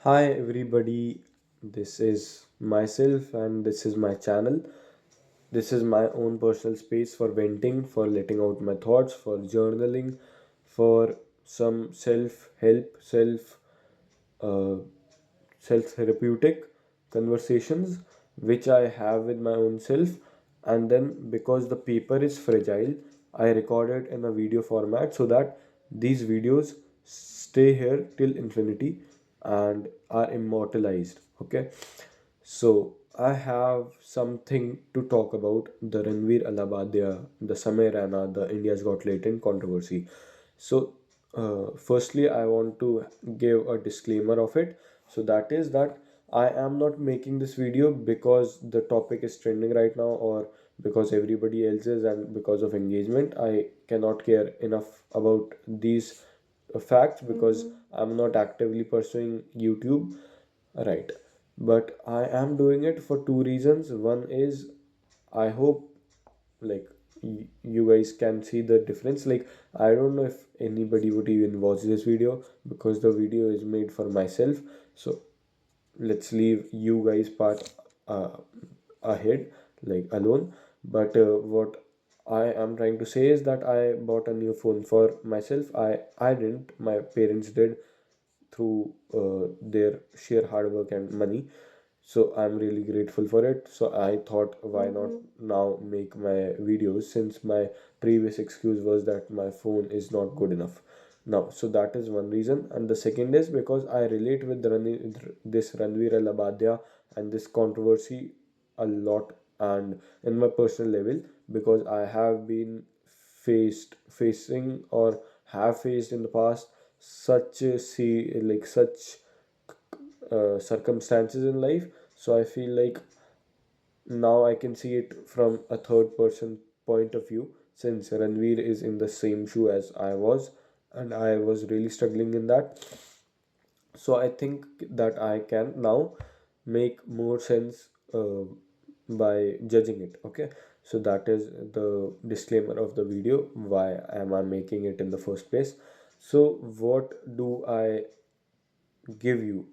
Hi everybody, this is myself and this is my channel. This is my own personal space for venting, for letting out my thoughts, for journaling, for some self-help, uh, self-therapeutic conversations which I have with my own self. And then because the paper is fragile, I record it in a video format so that these videos stay here till infinity and are immortalized. Okay, so I have something to talk about the Ranveer Alabadia, the Samay Rana, the India's Got Latent controversy. So, firstly, I want to give a disclaimer of it. So that is that I am not making this video because the topic is trending right now or because everybody else is and because of engagement. I cannot care enough about these facts because I'm not actively pursuing YouTube. Right. But I am doing it for two reasons. One is I hope like you guys can see the difference. Like I don't know if anybody would even watch this video because the video is made for myself. So let's leave you guys part uh, ahead, like alone. But what I am trying to say is that I bought a new phone for myself. I didn't. My parents did through their sheer hard work and money. So I'm really grateful for it. So I thought, why not now make my videos, since my previous excuse was that my phone is not good enough now. So that is one reason, and the second is because I relate with this Ranveer Alabadia and this controversy a lot, and in my personal level, because I have been facing or have faced in the past such such circumstances in life. So I feel like now I can see it from a third person point of view, since Ranveer is in the same shoe as I was, and I was really struggling in that. So I think that I can now make more sense by judging it. Okay, so that is the disclaimer of the video. Why am I making it in the first place? So what do I give you,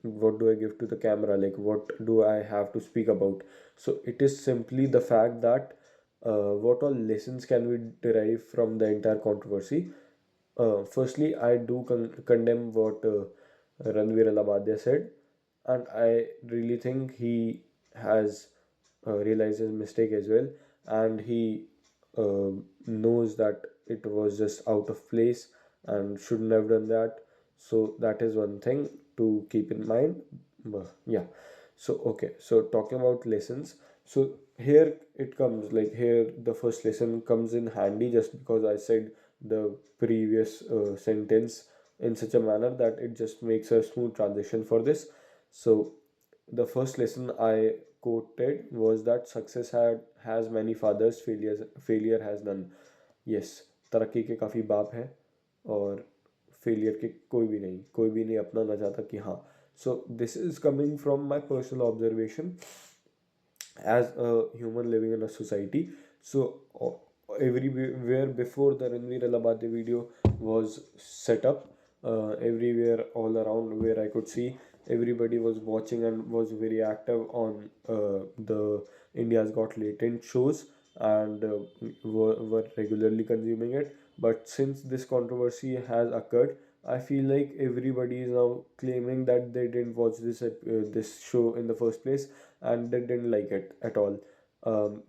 what do I give to the camera, like what do I have to speak about? So it is simply the fact that what all lessons can we derive from the entire controversy. Firstly, I do condemn what Ranveer Alabadia said, and I really think he has realized his mistake as well, and he uh, knows that it was just out of place and shouldn't have done that. So that is one thing to keep in mind. Yeah. So okay. So talking about lessons. So here it comes, like here the first lesson comes in handy just because I said the previous sentence in such a manner that it just makes a smooth transition for this. So the first lesson I quoted was that success had has many fathers, failure has none. Yes, तरक्की के काफ़ी बाप हैं और failure के कोई भी नहीं अपनाना चाहता कि हाँ. So this is coming from my personal observation as a human living in a society. So everywhere before the Ranveer Alabadi video was set up, everywhere all around where I could see, everybody was watching and was very active on the India's Got Latent shows, and were regularly consuming it. But since this controversy has occurred, I feel like everybody is now claiming that they didn't watch this show in the first place and they didn't like it at all.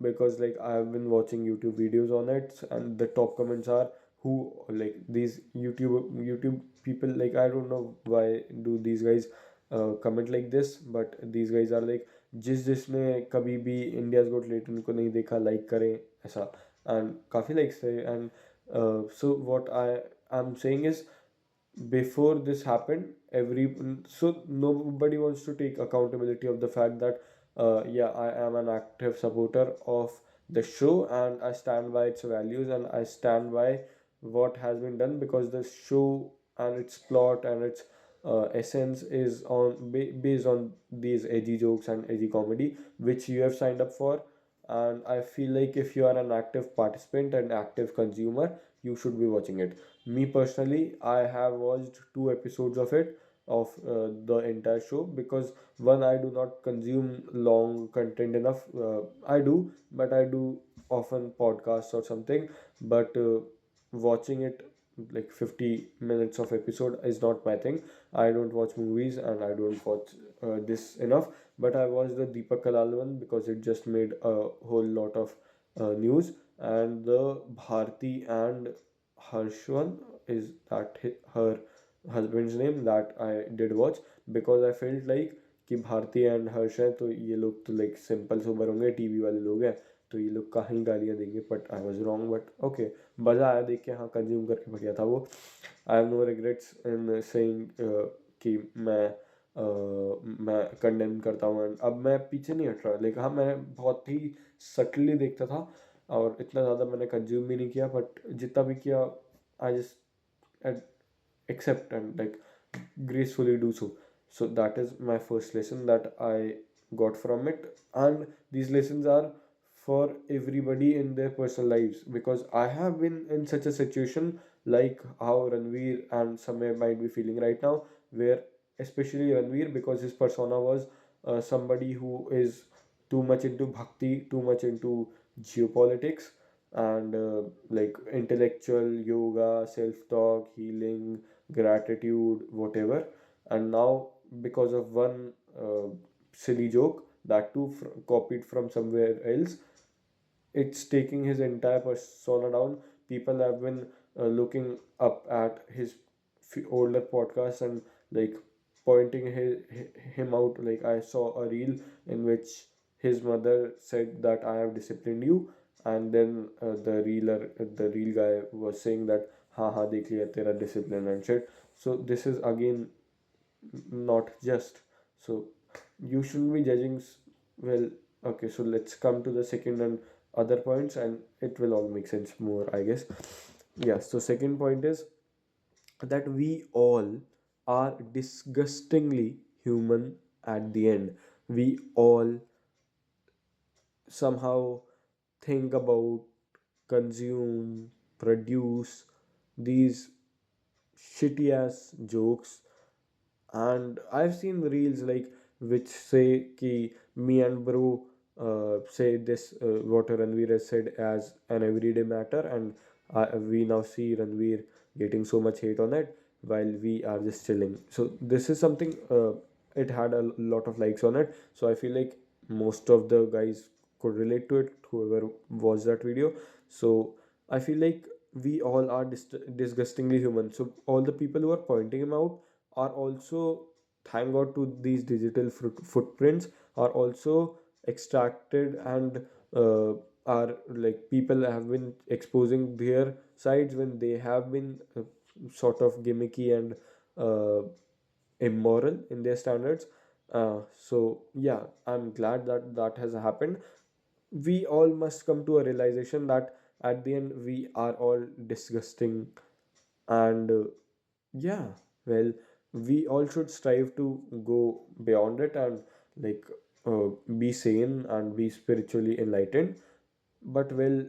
Because like I have been watching YouTube videos on it, and the top comments are who, like these YouTube people, like I don't know why do these guys comment like this, but these guys are like, जिसने कभी भी India's गोट लेटन को नहीं देखा like करें ऐसा, and काफ़ी likes थे. And so what I am saying is, before this happened, every so nobody wants to take accountability of the fact that yeah, I am an active supporter of the show and I stand by its values and I stand by what has been done, because the show and its plot and its essence is based on these edgy jokes and edgy comedy which you have signed up for. And I feel like if you are an active participant and active consumer, you should be watching it. Me personally, I have watched two episodes of it, of the entire show, because one, I do not consume long content enough. I do, but I do often podcasts or something. But watching it like 50 minutes of episode is not my thing. I don't watch movies and I don't watch this enough. But I watched the Deepak Kalal one because it just made a whole lot of news. And the Bharti and Harshwan, is that her husband's name, that I did watch, because I felt like कि Bharti and हर्ष हैं तो ये लोग तो like simple sober होंगे, TV वाले लोग हैं, तो ये लोग कहीं गालियाँ देंगे. But I was wrong, but okay, मज़ा आया देख के. हाँ, कंज्यूम करके बढ़िया था वो. I have no regrets in saying कि मैं कंडेम करता हूँ. एंड अब मैं पीछे नहीं हट रहा, लेकिन हाँ, मैं बहुत ही सटली देखता था और इतना ज़्यादा मैंने कंज्यूम भी नहीं किया. बट जितना भी किया, I just accept and like gracefully do so. So that is my first lesson that I got from it. And these lessons are for everybody in their personal lives, because I have been in such a situation like how Ranveer and Samay might be feeling right now, where especially Ranveer, because his persona was somebody who is too much into bhakti, too much into geopolitics, and like intellectual yoga, self talk, healing, gratitude, whatever. And now, because of one silly joke, that too copied from somewhere else, it's taking his entire persona down. People have been looking up at his older podcasts and like pointing him out. Like, I saw a reel in which his mother said that I have disciplined you, and then the real guy was saying that ha ha dekh liya tera discipline and shit. So this is again not just. So you shouldn't be judging. Well, okay, so let's come to the second and other points, and it will all make sense more, I guess. Yeah, so second point is that we all are disgustingly human at the end. We all somehow think about, consume, produce these shitty ass jokes. And I've seen reels like which say ki me and bro say this, what Ranveer has said as an everyday matter, and we now see Ranveer getting so much hate on it while we are just chilling. So this is something, it had a lot of likes on it, so I feel like most of the guys could relate to it, whoever watched that video. So I feel like we all are disgustingly human. So all the people who are pointing him out are also, thank god to these digital footprints, are also extracted, and are like, people have been exposing their sides when they have been sort of gimmicky and uh, immoral in their standards. So yeah, I'm glad that that has happened. We all must come to a realization that at the end we are all disgusting. And yeah, well, we all should strive to go beyond it and like be sane and be spiritually enlightened. But well,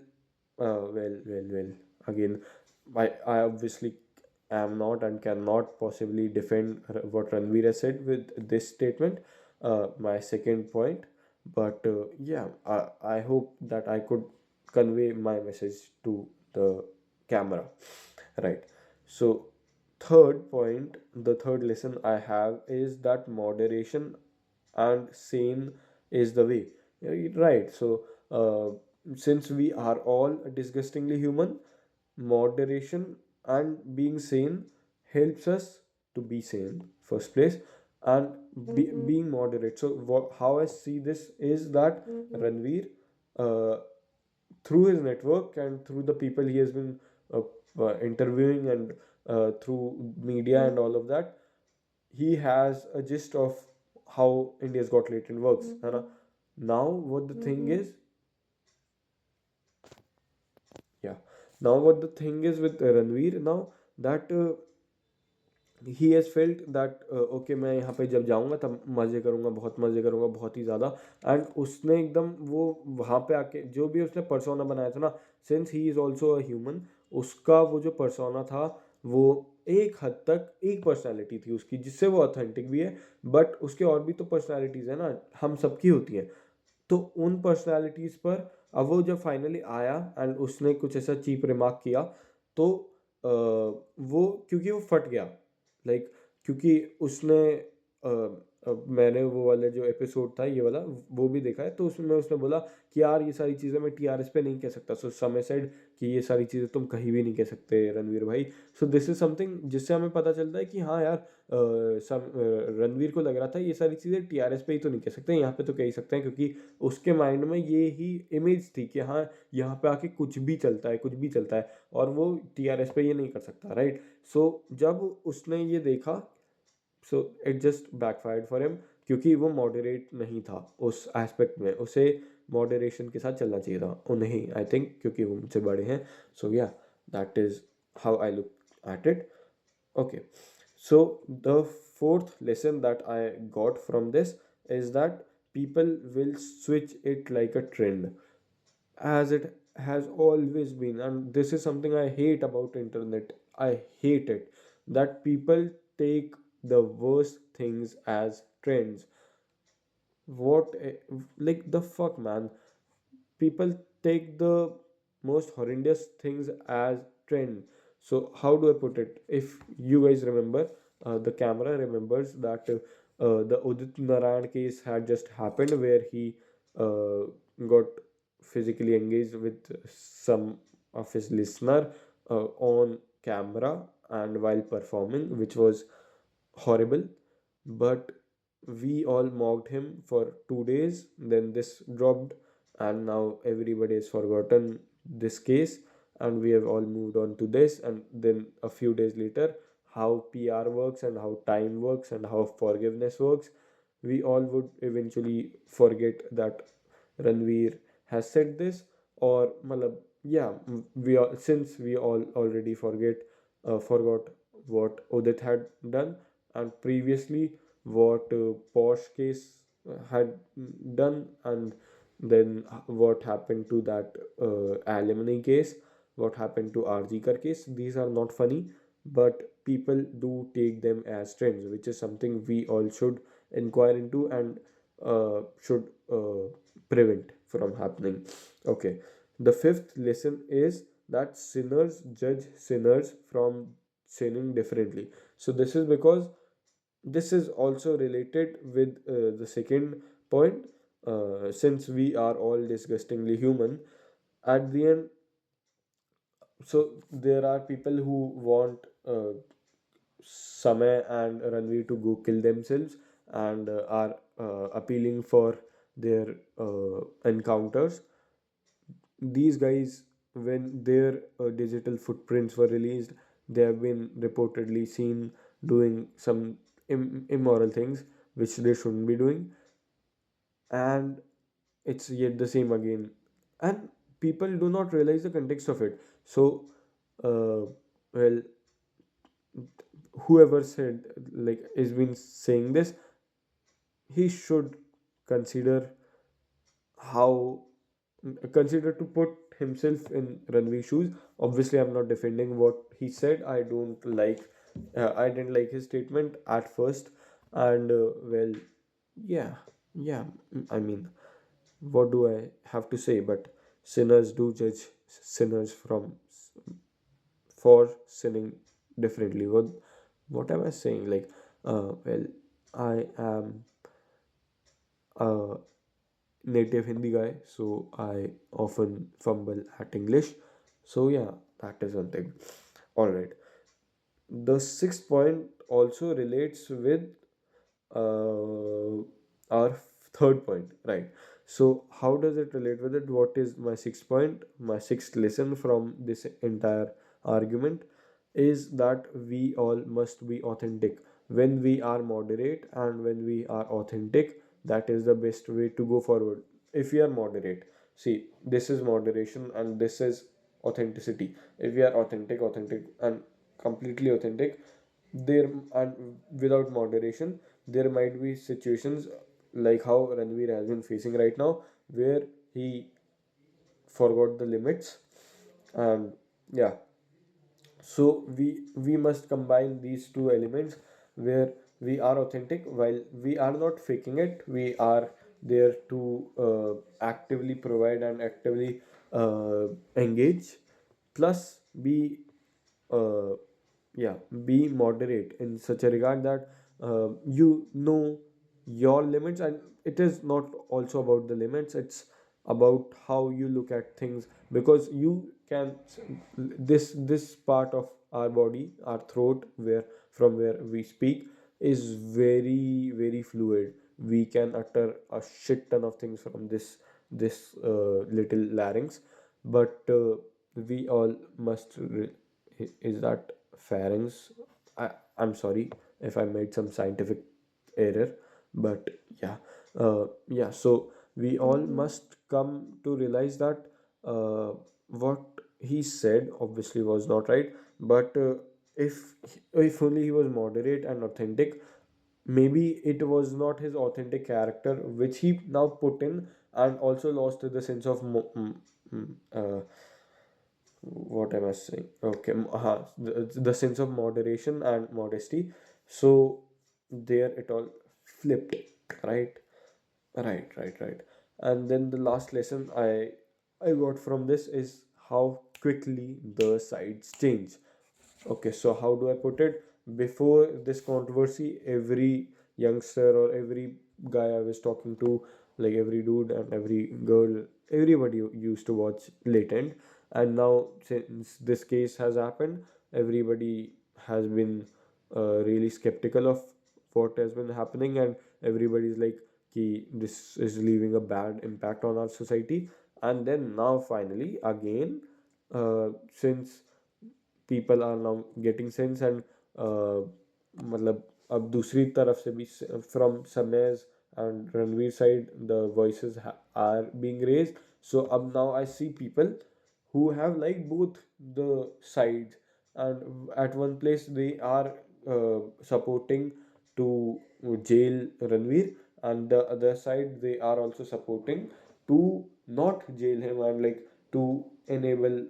again, I obviously am not and cannot possibly defend what Ranveer has said with this statement, my second point. But yeah, I hope that I could convey my message to the camera. Right. So, third point, the third lesson I have is that moderation and sane is the way. Yeah, right. So, since we are all disgustingly human, moderation and being sane helps us to be sane first place, and being moderate. So how I see this is that Ranveer, uh, through his network and through the people he has been uh, interviewing, and through media and all of that, he has a gist of how India's Got Latent works. Now what the thing is, yeah, now what the thing is with Ranveer now, that he has felt that okay, मैं यहाँ पे जब जाऊँगा तब मज़े करूँगा, बहुत मज़े करूँगा, बहुत ही ज़्यादा. एंड उसने एकदम वो वहाँ पे आके जो भी उसने परसोना बनाया था ना, since he is also a human, उसका वो जो परसोना था वो एक हद तक एक पर्सनालिटी थी उसकी जिससे वो ऑथेंटिक भी है, बट उसके और भी तो पर्सनालिटीज है ना, हम सबकी होती हैं। तो उन पर्सनालिटीज पर अब वो जब फाइनली आया एंड उसने कुछ ऐसा चीप रिमार्क किया, तो वो क्योंकि वो फट गया, लाइक क्योंकि उसने मैंने वो वाला जो एपिसोड था ये वाला वो भी देखा है, तो उसमें उसने बोला कि यार ये सारी चीज़ें मैं टीआरएस पे नहीं कह सकता, सो समय साइड कि ये सारी चीज़ें तुम कहीं भी नहीं कह सकते रणवीर भाई। सो दिस इज समथिंग जिससे हमें पता चलता है कि हाँ यार, रणवीर को लग रहा था ये सारी चीज़ें टीआरएस पे ही तो नहीं कह सकते, यहाँ पे तो कह ही सकते हैं, क्योंकि उसके माइंड में ये ही इमेज थी कि हाँ यहाँ पे आके कुछ भी चलता है, कुछ भी चलता है, और वो टीआरएस पे ये नहीं कर सकता, राइट। सो जब उसने ये देखा, so it just backfired for him, क्योंकि वो मॉडरेट नहीं था उस एस्पेक्ट में, उसे मॉडरेशन के साथ चलना चाहिए था उन्हें, आई थिंक, क्योंकि वो मुझसे बड़े हैं। सो या, that is how I look at it. Okay, so the fourth lesson that I got from this is that people will switch it like a trend, as it has always been. And this is something I hate about internet. I hate it that people take the worst things as trends. What like the fuck, man? People take the most horrendous things as trend. So how do I put it? If you guys remember, the camera remembers that the Udit Narayan case had just happened, where he uh, got physically engaged with some of his listener on camera and while performing, which was horrible. But we all mocked him for 2 days. Then this dropped, and now everybody has forgotten this case, and we have all moved on to this. And then a few days later, how PR works and how time works and how forgiveness works, we all would eventually forget that Ranveer has said this, or malab, yeah, we all, since we all already forgot what Udit had done, and previously what Posh case had done, and then what happened to that alimony case, what happened to RG case. These are not funny, but people do take them as trends, which is something we all should inquire into and should prevent from happening. Okay, the fifth lesson is that sinners judge sinners from sinning differently. So this is because this is also related with the second point. Since we are all disgustingly human, at the end, so there are people who want Samay and Ranveer to go kill themselves, and are appealing for their encounters. These guys, when their digital footprints were released, they have been reportedly seen doing some immoral things which they shouldn't be doing, and it's yet the same again. And people do not realize the context of it. So, well, whoever said, like, has been saying this, he should consider how consider to put himself in Ranveer's shoes. Obviously, I'm not defending what he said. I didn't like his statement at first, and well, yeah, yeah. I mean, what do I have to say? But sinners do judge sinners from for sinning differently. What am I saying? Like, well, I am a native Hindi guy, so I often fumble at English. So yeah, that is one thing. All right. The sixth point also relates with our third point, right? So how does it relate with it? What is my sixth point? My sixth lesson from this entire argument is that we all must be authentic. When we are moderate and when we are authentic, that is the best way to go forward. If we are moderate, see, this is moderation and this is authenticity. If we are authentic and completely authentic, there and without moderation, there might be situations like how Ranveer has been facing right now, where he forgot the limits, and yeah. So we must combine these two elements where we are authentic while we are not faking it. We are there to actively provide and actively engage, plus be uh, yeah, be moderate in such a regard that you know your limits. And it is not also about the limits, it's about how you look at things, because you can, this part of our body, our throat, where from where we speak, is very very fluid. We can utter a shit ton of things from this little larynx. But we all must is that pharynx? I'm sorry if I made some scientific error, but yeah, yeah. So we all must come to realize that what he said obviously was not right. But if only he was moderate and authentic, maybe it was not his authentic character which he now put in, and also lost the sense of what am I saying? Okay, the sense of moderation and modesty. So there it all flipped, right? Right. And then the last lesson I got from this is how quickly the sides change. Okay, so how do I put it? Before this controversy, every youngster or every guy I was talking to, like every dude and every girl, everybody used to watch Latent. And now, since this case has happened, everybody has been really skeptical of what has been happening, and everybody's like, Ki, this is leaving a bad impact on our society. And then now, finally, again, since people are now getting sense, and मतलब अब दूसरी तरफ से भी from Samez and Ranveer side the voices are being raised. So now I see people who have like both the sides, and at one place they are supporting to jail Ranveer, and the other side they are also supporting to not jail him, and like to enable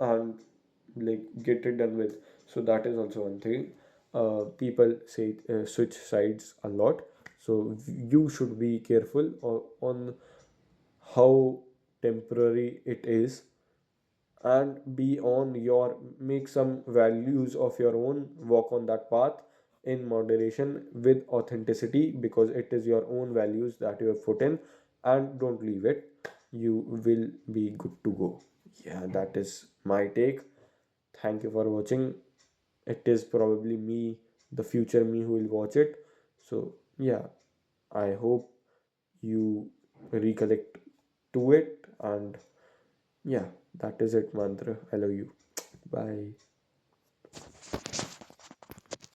and like get it done with. So that is also one thing. People say switch sides a lot, so you should be careful on how temporary it is, and be on your, make some values of your own, walk on that path in moderation with authenticity, because it is your own values that you have put in, and don't leave it. You will be good to go. Yeah, that is my take. Thank you for watching. It is probably me, the future me, who will watch it. So yeah, I hope you recollect to it. And yeah, that is it, Mantra. I love you. Bye.